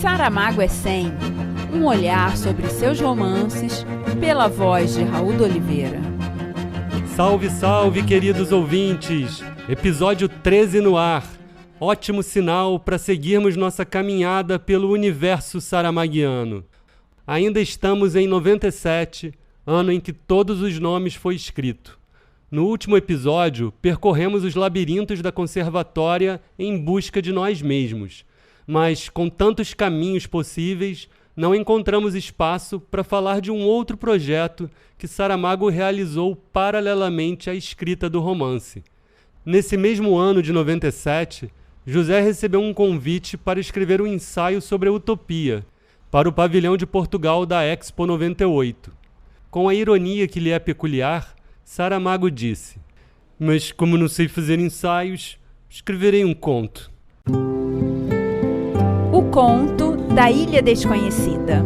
Saramago é 100, um olhar sobre seus romances, pela voz de Raul de Oliveira. Salve, salve, queridos ouvintes! Episódio 13 no ar. Ótimo sinal para seguirmos nossa caminhada pelo universo saramaguiano. Ainda estamos em 97, ano em que todos os nomes foi escrito. No último episódio, percorremos os labirintos da conservatória em busca de nós mesmos. Mas, com tantos caminhos possíveis, não encontramos espaço para falar de um outro projeto que Saramago realizou paralelamente à escrita do romance. Nesse mesmo ano de 97, José recebeu um convite para escrever um ensaio sobre a utopia, para o pavilhão de Portugal da Expo 98. Com a ironia que lhe é peculiar, Saramago disse: "Mas como não sei fazer ensaios, escreverei um conto." O Conto da Ilha Desconhecida.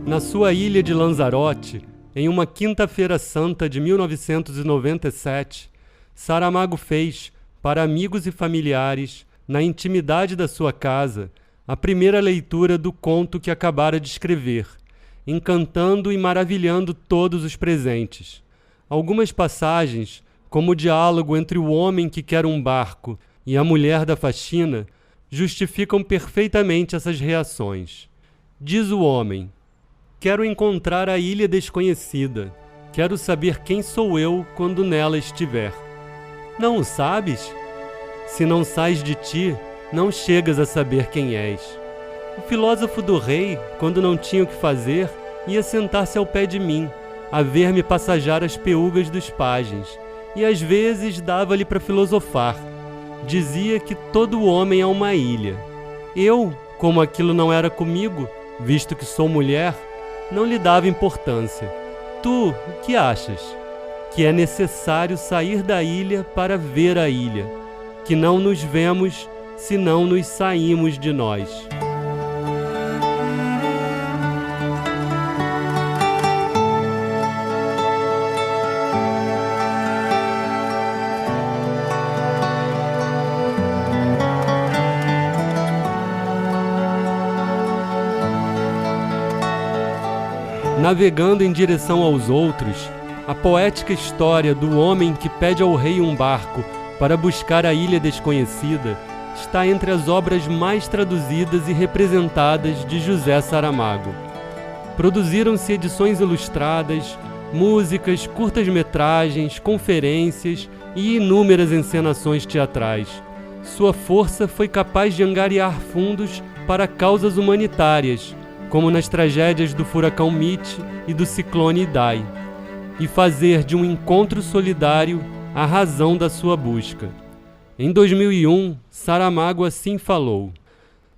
Na sua ilha de Lanzarote, em uma quinta-feira santa de 1997, Saramago fez, para amigos e familiares, na intimidade da sua casa, a primeira leitura do conto que acabara de escrever, encantando e maravilhando todos os presentes. Algumas passagens, como o diálogo entre o homem que quer um barco e a mulher da faxina, justificam perfeitamente essas reações. Diz o homem: "Quero encontrar a ilha desconhecida. Quero saber quem sou eu quando nela estiver." "Não o sabes? Se não sais de ti, não chegas a saber quem és." O filósofo do rei, quando não tinha o que fazer, ia sentar-se ao pé de mim, a ver-me passajar as peúgas dos pajens, e às vezes dava-lhe para filosofar. Dizia que todo homem é uma ilha. Eu, como aquilo não era comigo, visto que sou mulher, não lhe dava importância. Tu, o que achas? Que é necessário sair da ilha para ver a ilha, que não nos vemos se não nos saímos de nós. Navegando em direção aos outros, a poética história do homem que pede ao rei um barco para buscar a ilha desconhecida está entre as obras mais traduzidas e representadas de José Saramago. Produziram-se edições ilustradas, músicas, curtas-metragens, conferências e inúmeras encenações teatrais. Sua força foi capaz de angariar fundos para causas humanitárias, como nas tragédias do furacão Mitch e do ciclone Idai, e fazer de um encontro solidário a razão da sua busca. Em 2001, Saramago assim falou: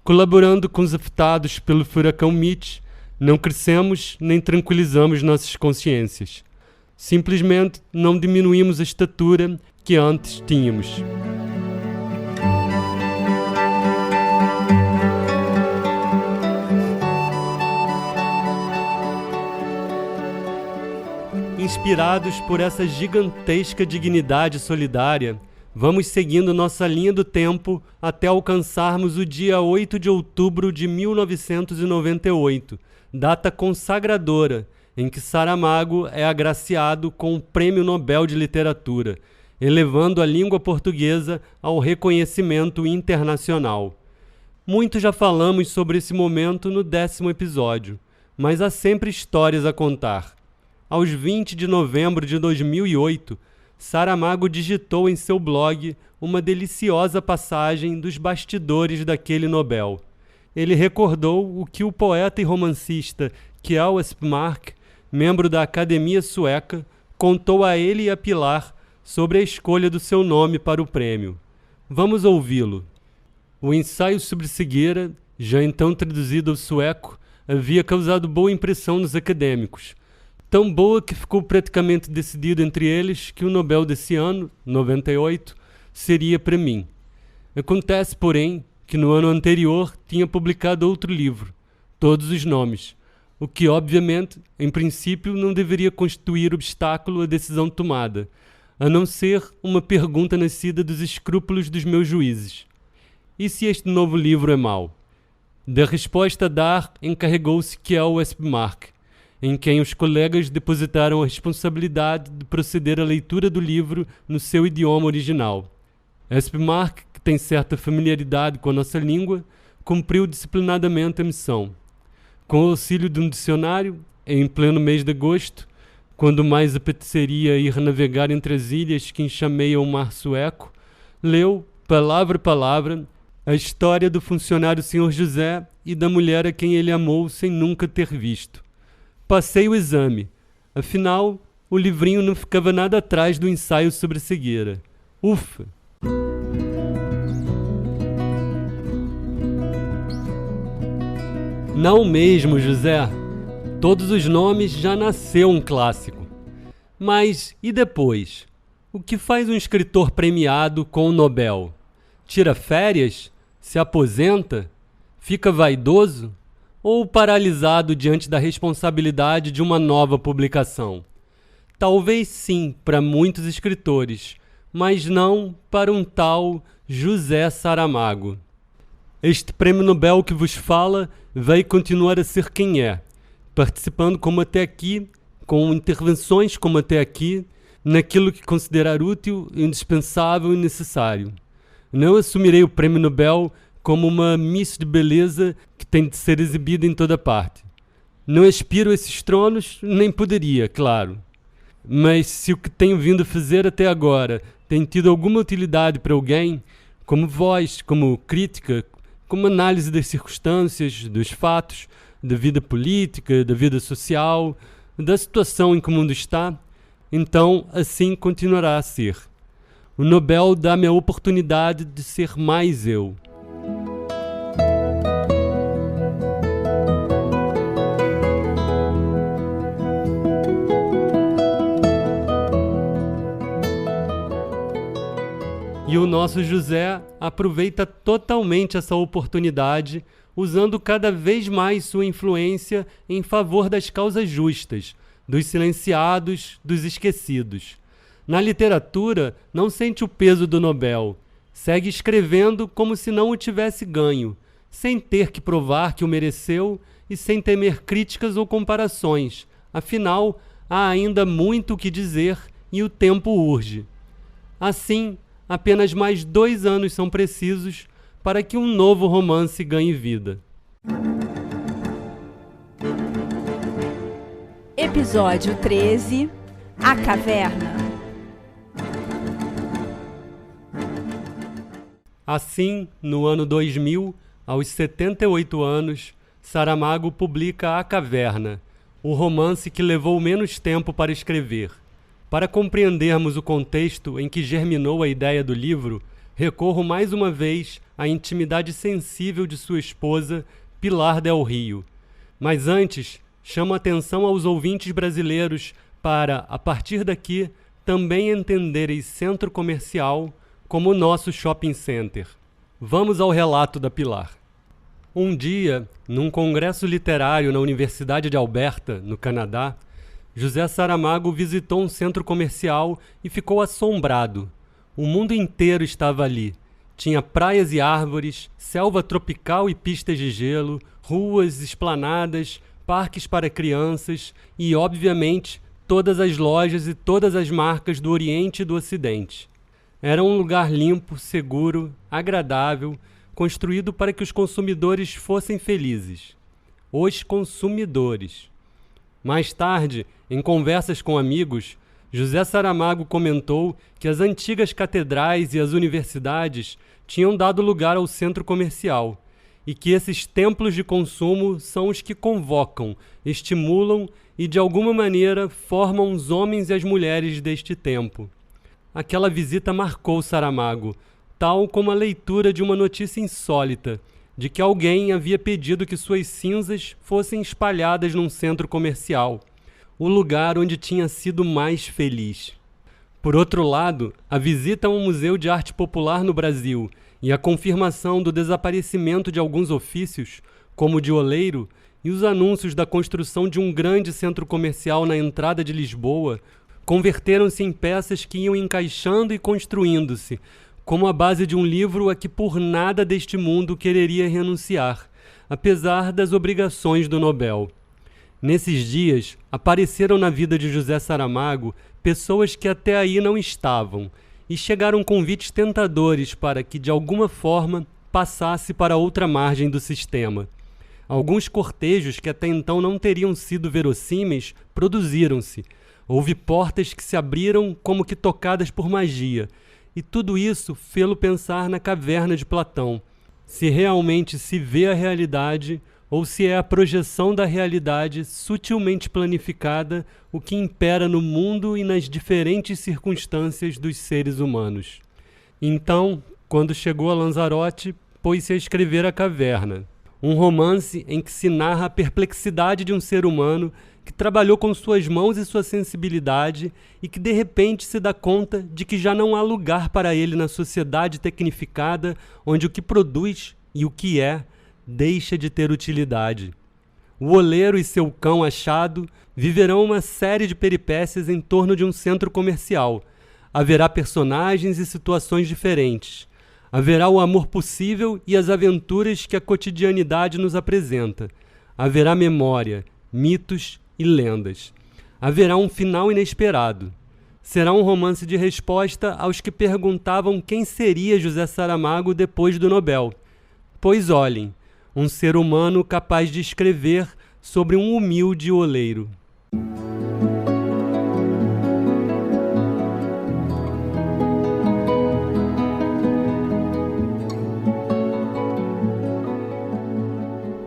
"Colaborando com os afetados pelo furacão Mitch, não crescemos nem tranquilizamos nossas consciências. Simplesmente não diminuímos a estatura que antes tínhamos." Inspirados por essa gigantesca dignidade solidária, vamos seguindo nossa linha do tempo até alcançarmos o dia 8 de outubro de 1998, data consagradora em que Saramago é agraciado com o Prêmio Nobel de Literatura, elevando a língua portuguesa ao reconhecimento internacional. Muito já falamos sobre esse momento no 10º episódio, mas há sempre histórias a contar. Aos 20 de novembro de 2008, Saramago digitou em seu blog uma deliciosa passagem dos bastidores daquele Nobel. Ele recordou o que o poeta e romancista Kjell Esmark, membro da Academia Sueca, contou a ele e a Pilar sobre a escolha do seu nome para o prêmio. Vamos ouvi-lo. O ensaio sobre cegueira, já então traduzido ao sueco, havia causado boa impressão nos acadêmicos. Tão boa que ficou praticamente decidido entre eles que o Nobel desse ano, 98, seria para mim. Acontece, porém, que no ano anterior tinha publicado outro livro, Todos os Nomes, o que, obviamente, em princípio, não deveria constituir obstáculo à decisão tomada. a não ser uma pergunta nascida dos escrúpulos dos meus juízes. E se este novo livro é mau? Da resposta a dar, encarregou-se Kjell Espemark, em quem os colegas depositaram a responsabilidade de proceder à leitura do livro no seu idioma original. Espemark, que tem certa familiaridade com a nossa língua, cumpriu disciplinadamente a missão. Com o auxílio de um dicionário, em pleno mês de agosto, quando mais apeteceria ir navegar entre as ilhas que enxameiam o mar sueco, leu, palavra a palavra, a história do funcionário Sr. José e da mulher a quem ele amou sem nunca ter visto. Passei o exame. Afinal, o livrinho não ficava nada atrás do ensaio sobre a cegueira. Ufa! Não mesmo, José. Todos os nomes já nasceu um clássico. Mas e depois? O que faz um escritor premiado com o Nobel? Tira férias? Se aposenta? Fica vaidoso? Ou paralisado diante da responsabilidade de uma nova publicação? Talvez sim para muitos escritores, mas não para um tal José Saramago. Este prêmio Nobel que vos fala vai continuar a ser quem é, participando como até aqui, com intervenções como até aqui, naquilo que considerar útil, indispensável e necessário. Não assumirei o prêmio Nobel como uma miss de beleza que tem de ser exibida em toda parte. Não aspiro a esses tronos, nem poderia, claro. Mas se o que tenho vindo a fazer até agora tem tido alguma utilidade para alguém, como voz, como crítica, como análise das circunstâncias, dos fatos, da vida política, da vida social, da situação em que o mundo está, então assim continuará a ser. O Nobel dá-me a oportunidade de ser mais eu. E o nosso José aproveita totalmente essa oportunidade, usando cada vez mais sua influência em favor das causas justas, dos silenciados, dos esquecidos. Na literatura, não sente o peso do Nobel. Segue escrevendo como se não o tivesse ganho, sem ter que provar que o mereceu e sem temer críticas ou comparações. Afinal, há ainda muito o que dizer e o tempo urge. Assim, apenas mais 2 anos são precisos para que um novo romance ganhe vida. Episódio 13 – A Caverna. Assim, no ano 2000, aos 78 anos, Saramago publica A Caverna, o romance que levou menos tempo para escrever. Para compreendermos o contexto em que germinou a ideia do livro, recorro mais uma vez à intimidade sensível de sua esposa, Pilar Del Rio. Mas antes, chamo a atenção aos ouvintes brasileiros para, a partir daqui, também entenderem centro comercial como o nosso shopping center. Vamos ao relato da Pilar. Um dia, num congresso literário na Universidade de Alberta, no Canadá, José Saramago visitou um centro comercial e ficou assombrado. O mundo inteiro estava ali. Tinha praias e árvores, selva tropical e pistas de gelo, ruas, esplanadas, parques para crianças e, obviamente, todas as lojas e todas as marcas do Oriente e do Ocidente. Era um lugar limpo, seguro, agradável, construído para que os consumidores fossem felizes. Os consumidores. Mais tarde, em conversas com amigos, José Saramago comentou que as antigas catedrais e as universidades tinham dado lugar ao centro comercial e que esses templos de consumo são os que convocam, estimulam e, de alguma maneira, formam os homens e as mulheres deste tempo. Aquela visita marcou Saramago, tal como a leitura de uma notícia insólita, de que alguém havia pedido que suas cinzas fossem espalhadas num centro comercial, o lugar onde tinha sido mais feliz. Por outro lado, a visita a um museu de arte popular no Brasil e a confirmação do desaparecimento de alguns ofícios, como o de oleiro, e os anúncios da construção de um grande centro comercial na entrada de Lisboa, converteram-se em peças que iam encaixando e construindo-se, como a base de um livro a que por nada deste mundo quereria renunciar, apesar das obrigações do Nobel. Nesses dias, apareceram na vida de José Saramago pessoas que até aí não estavam, e chegaram convites tentadores para que, de alguma forma, passasse para outra margem do sistema. Alguns cortejos que até então não teriam sido verossímeis produziram-se. Houve portas que se abriram como que tocadas por magia, e tudo isso fê-lo pensar na caverna de Platão. Se realmente se vê a realidade, ou se é a projeção da realidade sutilmente planificada o que impera no mundo e nas diferentes circunstâncias dos seres humanos. Então, quando chegou a Lanzarote, pôs-se a escrever A Caverna, um romance em que se narra a perplexidade de um ser humano que trabalhou com suas mãos e sua sensibilidade e que de repente se dá conta de que já não há lugar para ele na sociedade tecnificada onde o que produz e o que é deixa de ter utilidade. O oleiro e seu cão achado viverão uma série de peripécias em torno de um centro comercial. Haverá personagens e situações diferentes. Haverá o amor possível e as aventuras que a cotidianidade nos apresenta. Haverá memória, mitos e lendas. Haverá um final inesperado. Será um romance de resposta aos que perguntavam quem seria José Saramago depois do Nobel. Pois olhem, um ser humano capaz de escrever sobre um humilde oleiro.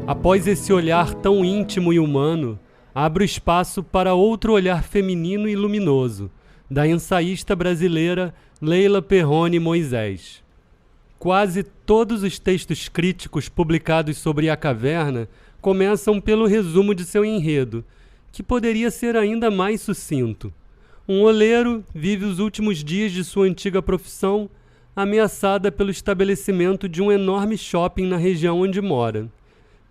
Após esse olhar tão íntimo e humano, abre o espaço para outro olhar feminino e luminoso, da ensaísta brasileira Leila Perrone Moisés. Quase todos os textos críticos publicados sobre A Caverna começam pelo resumo de seu enredo, que poderia ser ainda mais sucinto. Um oleiro vive os últimos dias de sua antiga profissão, ameaçada pelo estabelecimento de um enorme shopping na região onde mora.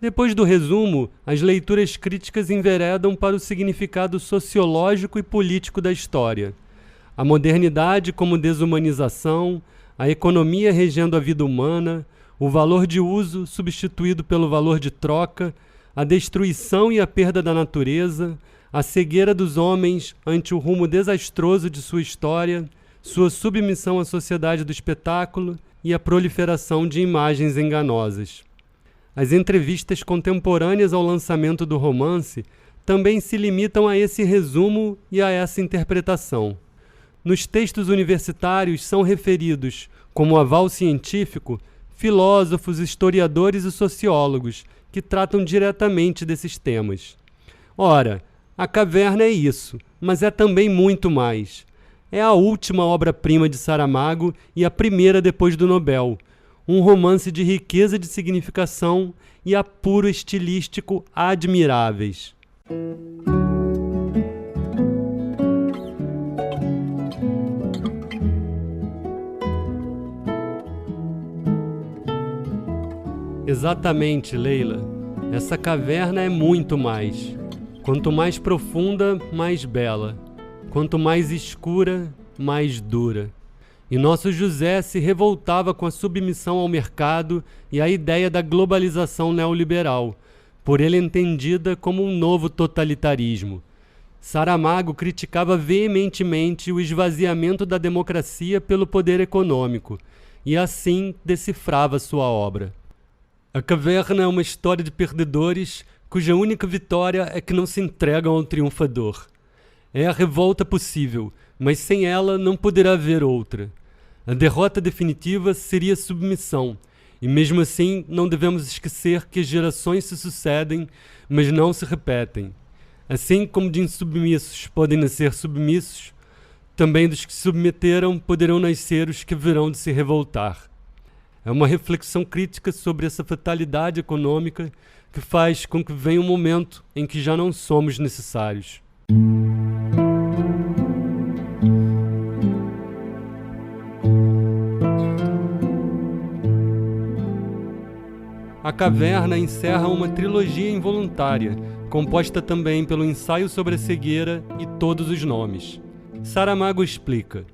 Depois do resumo, as leituras críticas enveredam para o significado sociológico e político da história. A modernidade como desumanização, a economia regendo a vida humana, o valor de uso substituído pelo valor de troca, a destruição e a perda da natureza, a cegueira dos homens ante o rumo desastroso de sua história, sua submissão à sociedade do espetáculo e a proliferação de imagens enganosas. As entrevistas contemporâneas ao lançamento do romance também se limitam a esse resumo e a essa interpretação. Nos textos universitários são referidos, como aval científico, filósofos, historiadores e sociólogos que tratam diretamente desses temas. Ora, A Caverna é isso, mas é também muito mais. É a última obra-prima de Saramago e a primeira depois do Nobel, um romance de riqueza de significação e apuro estilístico admiráveis. Exatamente, Leila. Essa caverna é muito mais. Quanto mais profunda, mais bela. Quanto mais escura, mais dura. E nosso José se revoltava com a submissão ao mercado e a ideia da globalização neoliberal, por ele entendida como um novo totalitarismo. Saramago criticava veementemente o esvaziamento da democracia pelo poder econômico, e assim decifrava sua obra. A Caverna é uma história de perdedores cuja única vitória é que não se entregam ao triunfador. É a revolta possível, mas sem ela não poderá haver outra. A derrota definitiva seria submissão, e mesmo assim não devemos esquecer que as gerações se sucedem, mas não se repetem. Assim como de insubmissos podem nascer submissos, também dos que se submeteram poderão nascer os que virão de se revoltar. É uma reflexão crítica sobre essa fatalidade econômica que faz com que venha um momento em que já não somos necessários. A Caverna encerra uma trilogia involuntária, composta também pelo Ensaio sobre a Cegueira e Todos os Nomes. Saramago explica: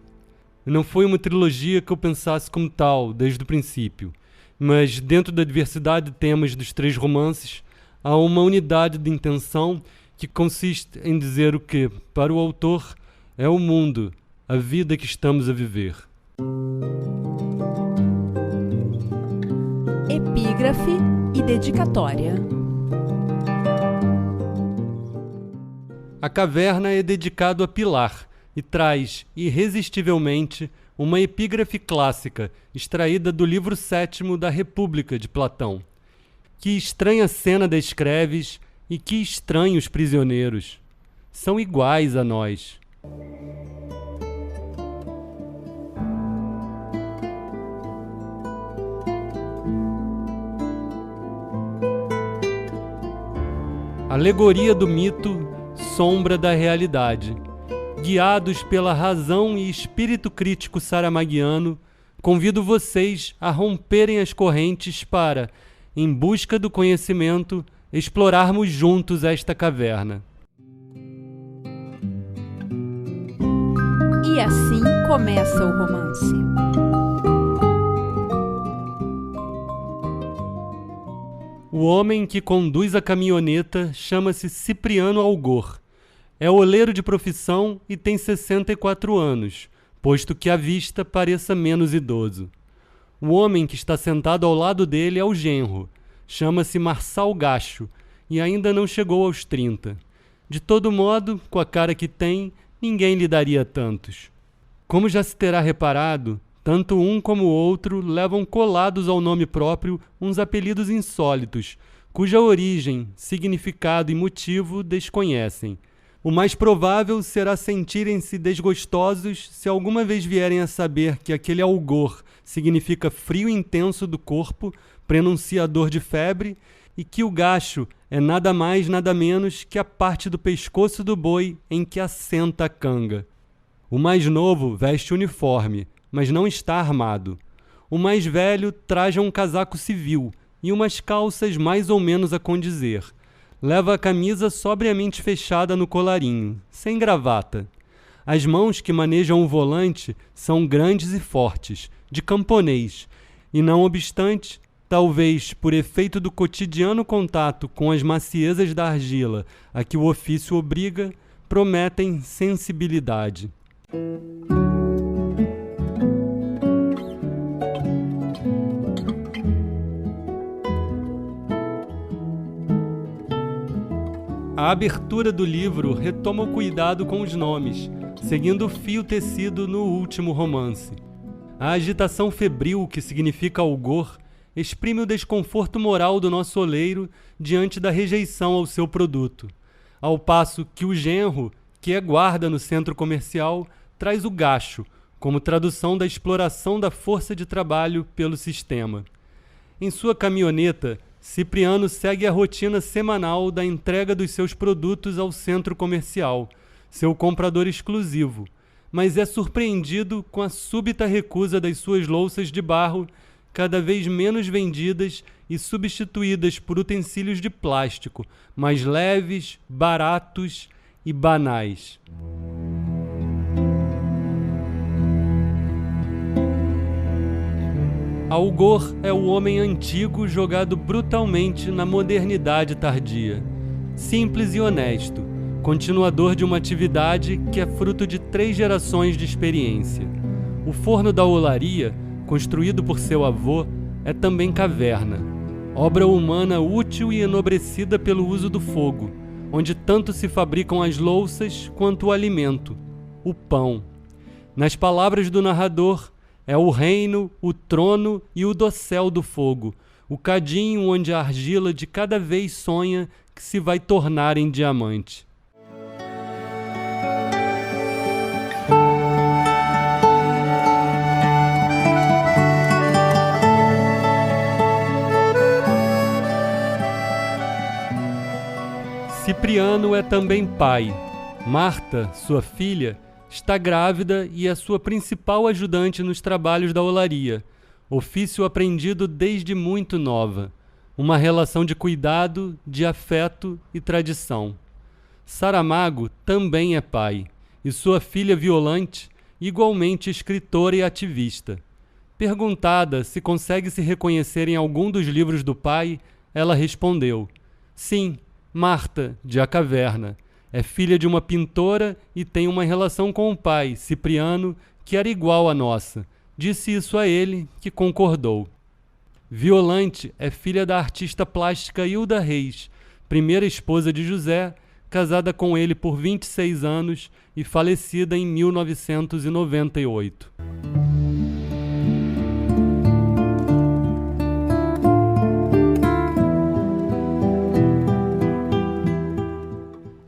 não foi uma trilogia que eu pensasse como tal desde o princípio, mas dentro da diversidade de temas dos 3 romances, há uma unidade de intenção que consiste em dizer o que, para o autor, é o mundo, a vida que estamos a viver. Epígrafe e dedicatória. A Caverna é dedicado a Pilar e traz, irresistivelmente, uma epígrafe clássica extraída do livro 7º da República de Platão. Que estranha cena descreves e que estranhos prisioneiros. São iguais a nós. Alegoria do mito, sombra da realidade. Guiados pela razão e espírito crítico saramaguiano, convido vocês a romperem as correntes para, em busca do conhecimento, explorarmos juntos esta caverna. E assim começa o romance. O homem que conduz a caminhoneta chama-se Cipriano Algor. É oleiro de profissão e tem 64 anos, posto que à vista pareça menos idoso. O homem que está sentado ao lado dele é o genro. Chama-se Marçal Gacho e ainda não chegou aos 30. De todo modo, com a cara que tem, ninguém lhe daria tantos. Como já se terá reparado, tanto um como o outro levam colados ao nome próprio uns apelidos insólitos, cuja origem, significado e motivo desconhecem. O mais provável será sentirem-se desgostosos se alguma vez vierem a saber que aquele algor significa frio intenso do corpo, prenunciador de febre, e que o gacho é nada mais nada menos que a parte do pescoço do boi em que assenta a canga. O mais novo veste uniforme, mas não está armado. O mais velho traja um casaco civil e umas calças mais ou menos a condizer. Leva a camisa sobriamente fechada no colarinho, sem gravata. As mãos que manejam o volante são grandes e fortes, de camponês, e não obstante, talvez por efeito do cotidiano contato com as maciezas da argila a que o ofício obriga, prometem sensibilidade. A abertura do livro retoma o cuidado com os nomes, seguindo o fio tecido no último romance. A agitação febril que significa algor exprime o desconforto moral do nosso oleiro diante da rejeição ao seu produto, ao passo que o genro, que é guarda no centro comercial, traz o gacho, como tradução da exploração da força de trabalho pelo sistema. Em sua caminhoneta, Cipriano segue a rotina semanal da entrega dos seus produtos ao centro comercial, seu comprador exclusivo, mas é surpreendido com a súbita recusa das suas louças de barro, cada vez menos vendidas e substituídas por utensílios de plástico, mais leves, baratos e banais. Algor é o homem antigo jogado brutalmente na modernidade tardia. Simples e honesto, continuador de uma atividade que é fruto de 3 gerações de experiência. O forno da olaria, construído por seu avô, é também caverna, obra humana útil e enobrecida pelo uso do fogo, onde tanto se fabricam as louças quanto o alimento, o pão. Nas palavras do narrador, é o reino, o trono e o dossel do fogo, o cadinho onde a argila de cada vez sonha que se vai tornar em diamante. Cipriano é também pai. Marta, sua filha, está grávida e é sua principal ajudante nos trabalhos da olaria, ofício aprendido desde muito nova, uma relação de cuidado, de afeto e tradição. Saramago também é pai, e sua filha Violante, igualmente escritora e ativista. Perguntada se consegue se reconhecer em algum dos livros do pai, ela respondeu: sim, Marta, de A Caverna. É filha de uma pintora e tem uma relação com o pai, Cipriano, que era igual à nossa. Disse isso a ele, que concordou. Violante é filha da artista plástica Hilda Reis, primeira esposa de José, casada com ele por 26 anos e falecida em 1998.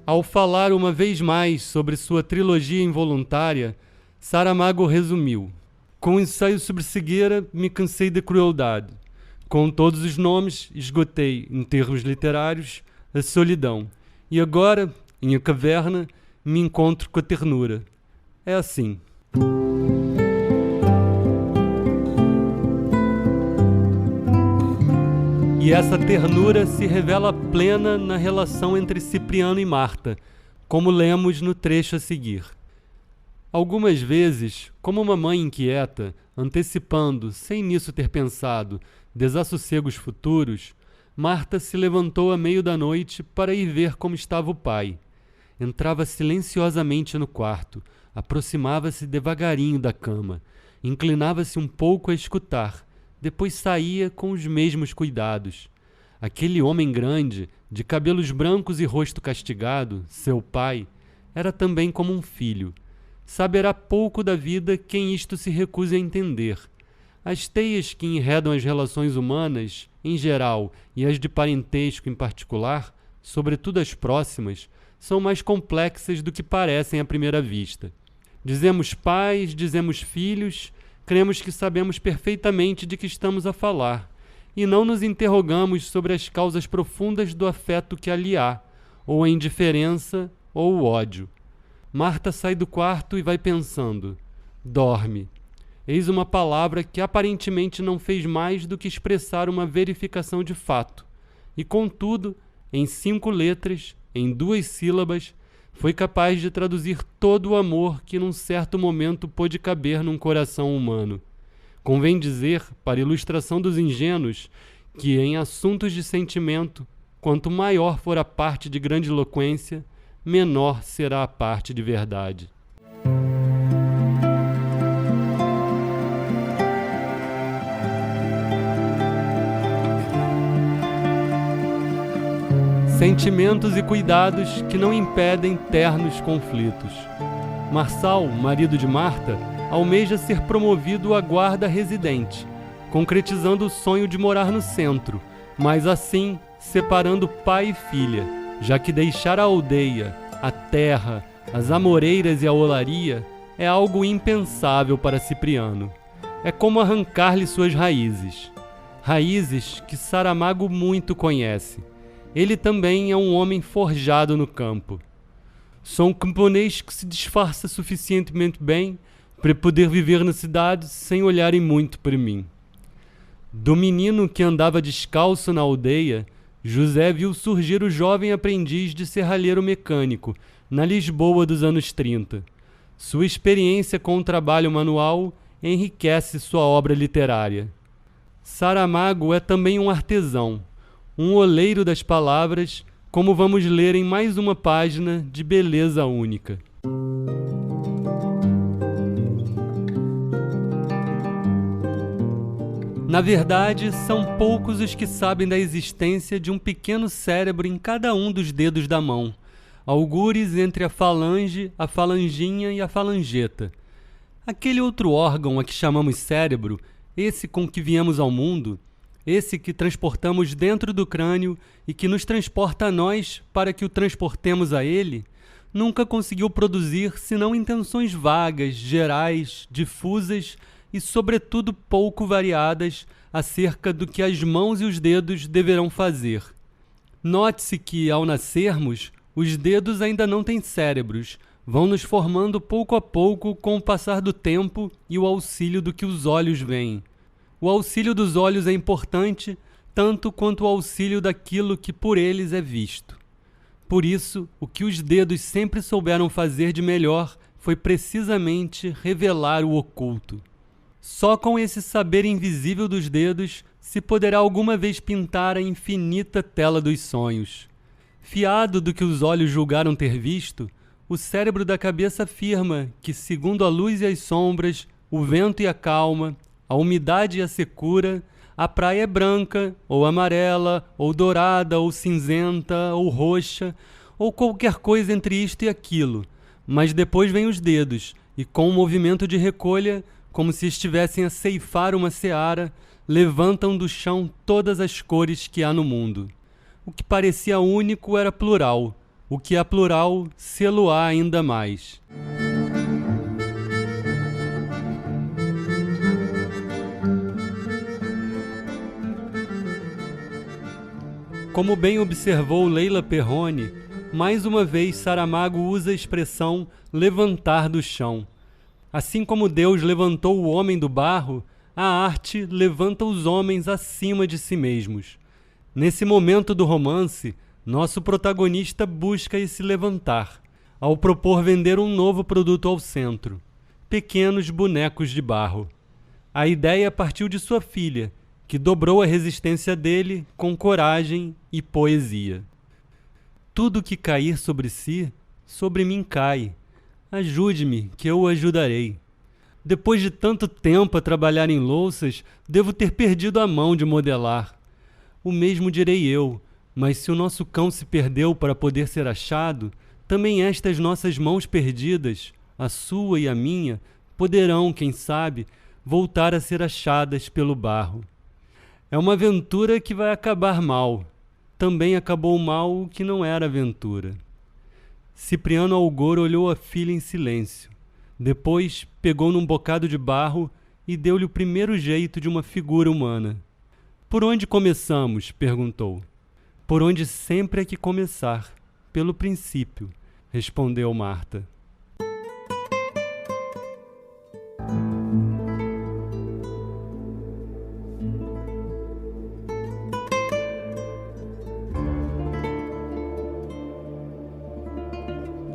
Ao falar uma vez mais sobre sua trilogia involuntária, Saramago resumiu: com o ensaio sobre cegueira, me cansei da crueldade. Com todos os nomes, esgotei, em termos literários, a solidão. E agora, em A Caverna, me encontro com a ternura. É assim. E essa ternura se revela plena na relação entre Cipriano e Marta, como lemos no trecho a seguir. Algumas vezes, como uma mãe inquieta, antecipando, sem nisso ter pensado, desassossegos futuros, Marta se levantou à meio da noite para ir ver como estava o pai. Entrava silenciosamente no quarto, aproximava-se devagarinho da cama, inclinava-se um pouco a escutar, depois saía com os mesmos cuidados. Aquele homem grande, de cabelos brancos e rosto castigado, seu pai, era também como um filho. Saberá pouco da vida quem isto se recuse a entender. As teias que enredam as relações humanas, em geral, e as de parentesco em particular, sobretudo as próximas, são mais complexas do que parecem à primeira vista. Dizemos pais, dizemos filhos, cremos que sabemos perfeitamente de que estamos a falar, e não nos interrogamos sobre as causas profundas do afeto que ali há, ou a indiferença ou o ódio. Marta sai do quarto e vai pensando: dorme. Eis uma palavra que aparentemente não fez mais do que expressar uma verificação de fato, e contudo, em 5 letras, em 2 sílabas, foi capaz de traduzir todo o amor que num certo momento pôde caber num coração humano. Convém dizer, para ilustração dos ingênuos, que em assuntos de sentimento, quanto maior for a parte de grandiloquência, menor será a parte de verdade. Sentimentos e cuidados que não impedem ternos conflitos. Marçal, marido de Marta, almeja ser promovido a guarda residente, concretizando o sonho de morar no centro, mas assim separando pai e filha, já que deixar a aldeia, a terra, as amoreiras e a olaria é algo impensável para Cipriano. É como arrancar-lhe suas raízes. Raízes que Saramago muito conhece. Ele também é um homem forjado no campo. Sou um camponês que se disfarça suficientemente bem para poder viver na cidade sem olharem muito para mim. Do menino que andava descalço na aldeia, José viu surgir o jovem aprendiz de serralheiro mecânico, na Lisboa dos anos 30. Sua experiência com o trabalho manual enriquece sua obra literária. Saramago é também um artesão, um oleiro das palavras, como vamos ler em mais uma página de beleza única. Na verdade, são poucos os que sabem da existência de um pequeno cérebro em cada um dos dedos da mão, algures entre a falange, a falanginha e a falangeta. Aquele outro órgão a que chamamos cérebro, esse com que viemos ao mundo, esse que transportamos dentro do crânio e que nos transporta a nós para que o transportemos a ele, nunca conseguiu produzir senão intenções vagas, gerais, difusas e, sobretudo, pouco variadas acerca do que as mãos e os dedos deverão fazer. Note-se que, ao nascermos, os dedos ainda não têm cérebros, vão nos formando pouco a pouco com o passar do tempo e o auxílio do que os olhos veem. O auxílio dos olhos é importante, tanto quanto o auxílio daquilo que por eles é visto. Por isso, o que os dedos sempre souberam fazer de melhor foi precisamente revelar o oculto. Só com esse saber invisível dos dedos se poderá alguma vez pintar a infinita tela dos sonhos. Fiado do que os olhos julgaram ter visto, o cérebro da cabeça afirma que, segundo a luz e as sombras, o vento e a calma, a umidade e a secura, a praia é branca, ou amarela, ou dourada, ou cinzenta, ou roxa, ou qualquer coisa entre isto e aquilo. Mas depois vêm os dedos, e com um movimento de recolha, como se estivessem a ceifar uma seara, levantam do chão todas as cores que há no mundo. O que parecia único era plural, o que é plural sê-lo-á ainda mais. Como bem observou Leila Perrone, mais uma vez Saramago usa a expressão levantar do chão. Assim como Deus levantou o homem do barro, a arte levanta os homens acima de si mesmos. Nesse momento do romance, nosso protagonista busca esse levantar, ao propor vender um novo produto ao centro: pequenos bonecos de barro. A ideia partiu de sua filha, que dobrou a resistência dele com coragem e poesia. Tudo que cair sobre si, sobre mim cai. Ajude-me, que eu o ajudarei. Depois de tanto tempo a trabalhar em louças, devo ter perdido a mão de modelar. O mesmo direi eu, mas se o nosso cão se perdeu para poder ser achado, também estas nossas mãos perdidas, a sua e a minha, poderão, quem sabe, voltar a ser achadas pelo barro. É uma aventura que vai acabar mal. Também acabou mal o que não era aventura. Cipriano Algor olhou a filha em silêncio. Depois pegou num bocado de barro e deu-lhe o primeiro jeito de uma figura humana. Por onde começamos? Perguntou. Por onde sempre é que começar, pelo princípio, respondeu Marta.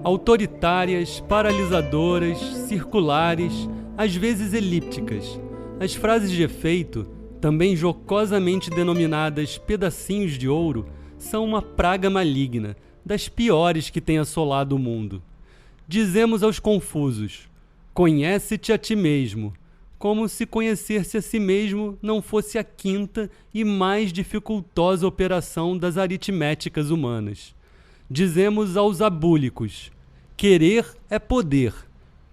Autoritárias, paralisadoras, circulares, às vezes elípticas. As frases de efeito, também jocosamente denominadas pedacinhos de ouro, são uma praga maligna, das piores que tem assolado o mundo. Dizemos aos confusos: conhece-te a ti mesmo, como se conhecer-se a si mesmo não fosse a quinta e mais dificultosa operação das aritméticas humanas. Dizemos aos abúlicos: querer é poder,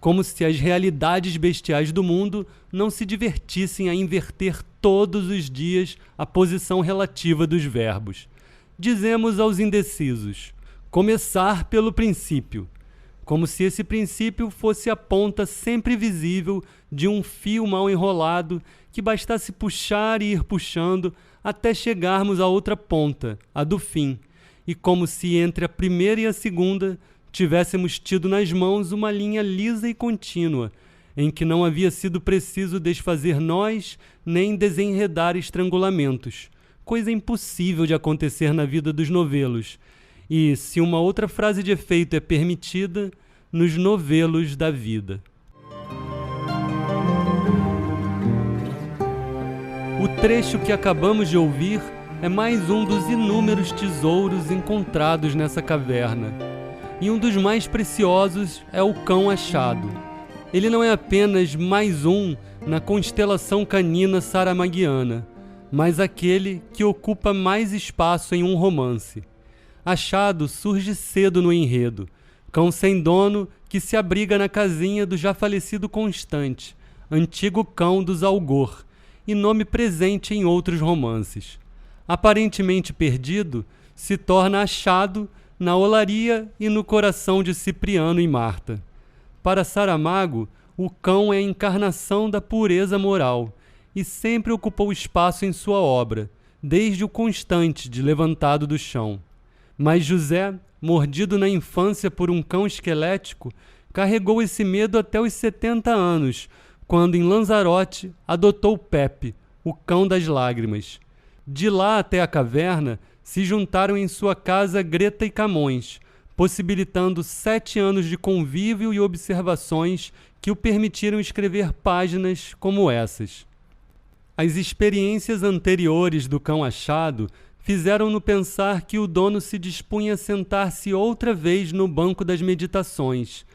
como se as realidades bestiais do mundo não se divertissem a inverter todos os dias a posição relativa dos verbos. Dizemos aos indecisos: começar pelo princípio, como se esse princípio fosse a ponta sempre visível de um fio mal enrolado que bastasse puxar e ir puxando até chegarmos à outra ponta, a do fim, e como se entre a primeira e a segunda tivéssemos tido nas mãos uma linha lisa e contínua, em que não havia sido preciso desfazer nós nem desenredar estrangulamentos, coisa impossível de acontecer na vida dos novelos, e, se uma outra frase de efeito é permitida, nos novelos da vida. O trecho que acabamos de ouvir é mais um dos inúmeros tesouros encontrados nessa caverna. E um dos mais preciosos é o cão achado. Ele não é apenas mais um na constelação canina saramaguiana, mas aquele que ocupa mais espaço em um romance. Achado surge cedo no enredo, cão sem dono que se abriga na casinha do já falecido Constante, antigo cão dos Algor, e nome presente em outros romances. Aparentemente perdido, se torna achado na olaria e no coração de Cipriano e Marta. Para Saramago, o cão é a encarnação da pureza moral e sempre ocupou espaço em sua obra, desde o Constante de Levantado do Chão. Mas José, mordido na infância por um cão esquelético, carregou esse medo até os 70 anos, quando em Lanzarote adotou Pepe, o cão das lágrimas. De lá até a caverna, se juntaram em sua casa Greta e Camões, possibilitando 7 anos de convívio e observações que o permitiram escrever páginas como essas. As experiências anteriores do cão achado fizeram-no pensar que o dono se dispunha a sentar-se outra vez no banco das meditações.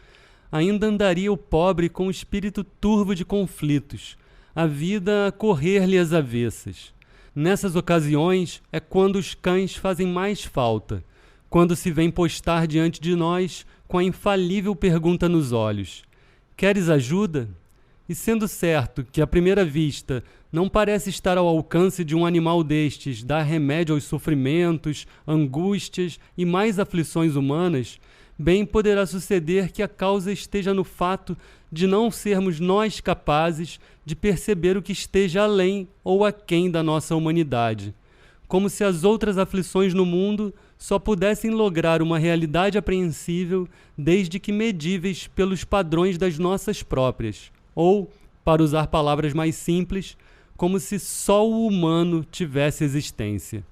Ainda andaria o pobre com o espírito turvo de conflitos, a vida a correr-lhe às avessas. Nessas ocasiões é quando os cães fazem mais falta, quando se vêm postar diante de nós com a infalível pergunta nos olhos: queres ajuda? E sendo certo que, à primeira vista, não parece estar ao alcance de um animal destes dar remédio aos sofrimentos, angústias e mais aflições humanas, bem poderá suceder que a causa esteja no fato de não sermos nós capazes de perceber o que esteja além ou aquém da nossa humanidade, como se as outras aflições no mundo só pudessem lograr uma realidade apreensível desde que medíveis pelos padrões das nossas próprias, ou, para usar palavras mais simples, como se só o humano tivesse existência.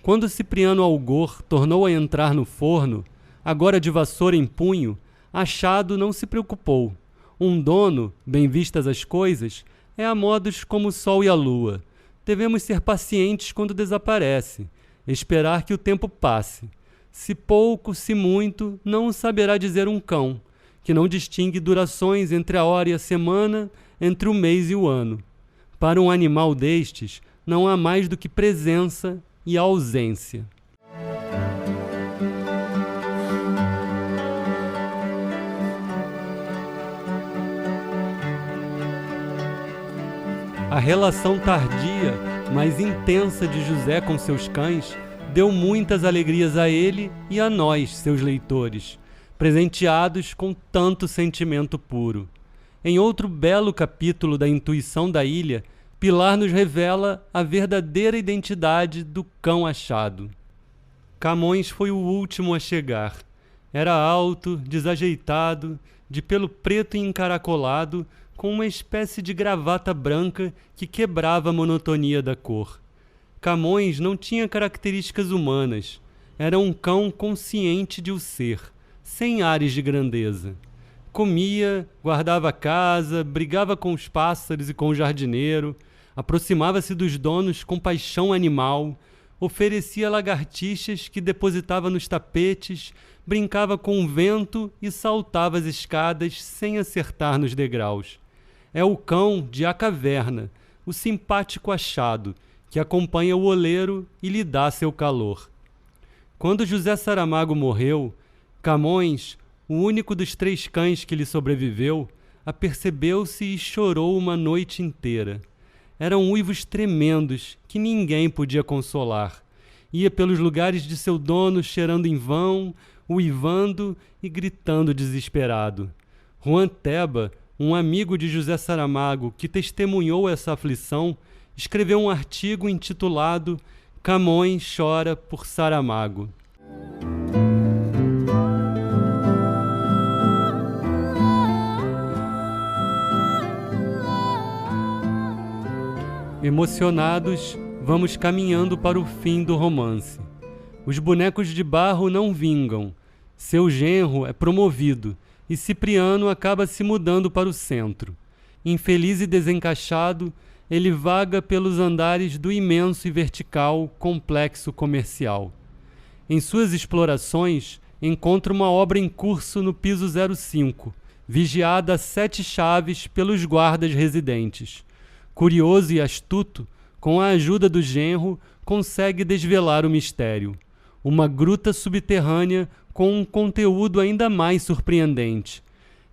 Quando Cipriano Algor tornou a entrar no forno, agora de vassoura em punho, Achado não se preocupou. Um dono, bem vistas as coisas, é a modos como o sol e a lua. Devemos ser pacientes quando desaparece, esperar que o tempo passe. Se pouco, se muito, não o saberá dizer um cão, que não distingue durações entre a hora e a semana, entre o mês e o ano. Para um animal destes, não há mais do que presença e ausência. A relação tardia, mas intensa de José com seus cães, deu muitas alegrias a ele e a nós, seus leitores, presenteados com tanto sentimento puro. Em outro belo capítulo da Intuição da Ilha, Pilar nos revela a verdadeira identidade do cão achado. Camões foi o último a chegar. Era alto, desajeitado, de pelo preto e encaracolado, com uma espécie de gravata branca que quebrava a monotonia da cor. Camões não tinha características humanas. Era um cão consciente de o ser, sem ares de grandeza. Comia, guardava a casa, brigava com os pássaros e com o jardineiro, aproximava-se dos donos com paixão animal, oferecia lagartixas que depositava nos tapetes, brincava com o vento e saltava as escadas sem acertar nos degraus. É o cão de A Caverna, o simpático achado, que acompanha o oleiro e lhe dá seu calor. Quando José Saramago morreu, Camões, o único dos 3 cães que lhe sobreviveu, apercebeu-se e chorou uma noite inteira. Eram uivos tremendos que ninguém podia consolar. Ia pelos lugares de seu dono cheirando em vão, uivando e gritando desesperado. Juan Teba, um amigo de José Saramago que testemunhou essa aflição, escreveu um artigo intitulado Camões chora por Saramago. Emocionados, vamos caminhando para o fim do romance. Os bonecos de barro não vingam. Seu genro é promovido e Cipriano acaba se mudando para o centro. Infeliz e desencaixado, ele vaga pelos andares do imenso e vertical complexo comercial. Em suas explorações, encontra uma obra em curso no piso 05, vigiada a 7 chaves pelos guardas residentes. Curioso e astuto, com a ajuda do genro, consegue desvelar o mistério. Uma gruta subterrânea com um conteúdo ainda mais surpreendente.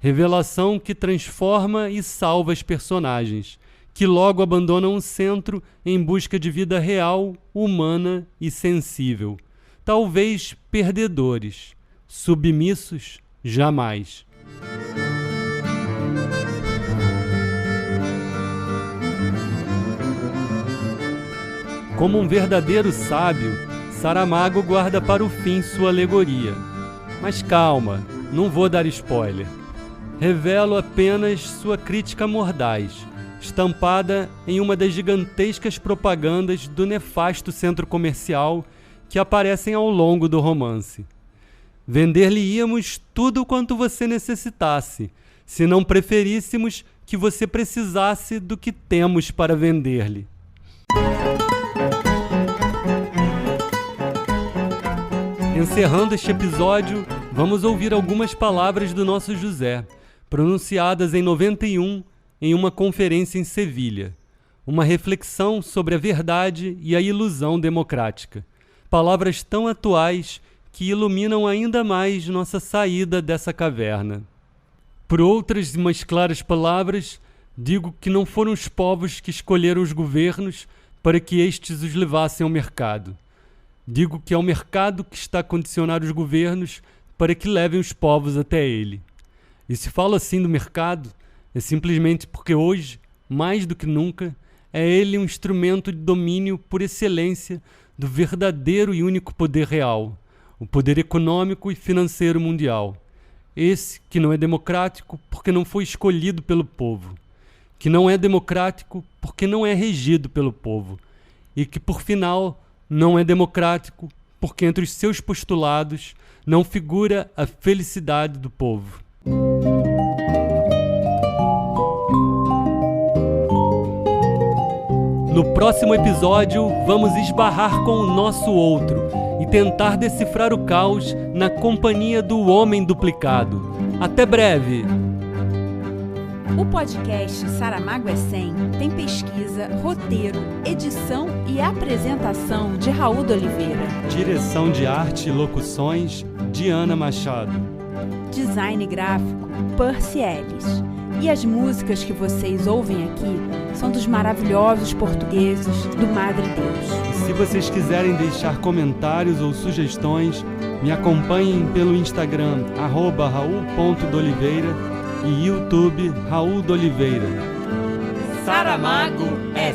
Revelação que transforma e salva os personagens, que logo abandonam o centro em busca de vida real, humana e sensível. Talvez perdedores, submissos jamais. Como um verdadeiro sábio, Saramago guarda para o fim sua alegoria. Mas calma, não vou dar spoiler. Revelo apenas sua crítica mordaz, estampada em uma das gigantescas propagandas do nefasto centro comercial que aparecem ao longo do romance. Vender-lhe-íamos tudo quanto você necessitasse, se não preferíssemos que você precisasse do que temos para vender-lhe. Encerrando este episódio, vamos ouvir algumas palavras do nosso José, pronunciadas em 91 em uma conferência em Sevilha. Uma reflexão sobre a verdade e a ilusão democrática. Palavras tão atuais que iluminam ainda mais nossa saída dessa caverna. Por outras e mais claras palavras, digo que não foram os povos que escolheram os governos para que estes os levassem ao mercado. Digo que é o mercado que está a condicionar os governos para que levem os povos até ele. E se falo assim do mercado, é simplesmente porque hoje, mais do que nunca, é ele um instrumento de domínio por excelência do verdadeiro e único poder real, o poder econômico e financeiro mundial. Esse que não é democrático porque não foi escolhido pelo povo, que não é democrático porque não é regido pelo povo, e que, por final, não é democrático porque entre os seus postulados não figura a felicidade do povo. No próximo episódio, vamos esbarrar com o nosso outro e tentar decifrar o caos na companhia do homem duplicado. Até breve! O podcast Saramago é 100 tem pesquisa, roteiro, edição e apresentação de Raul de Oliveira. Direção de arte e locuções, Diana Machado. Design gráfico, Percy Ellis. E as músicas que vocês ouvem aqui são dos maravilhosos portugueses do Madre Deus. E se vocês quiserem deixar comentários ou sugestões, me acompanhem pelo Instagram, @raul.doliveira e YouTube Raul de Oliveira. Saramago é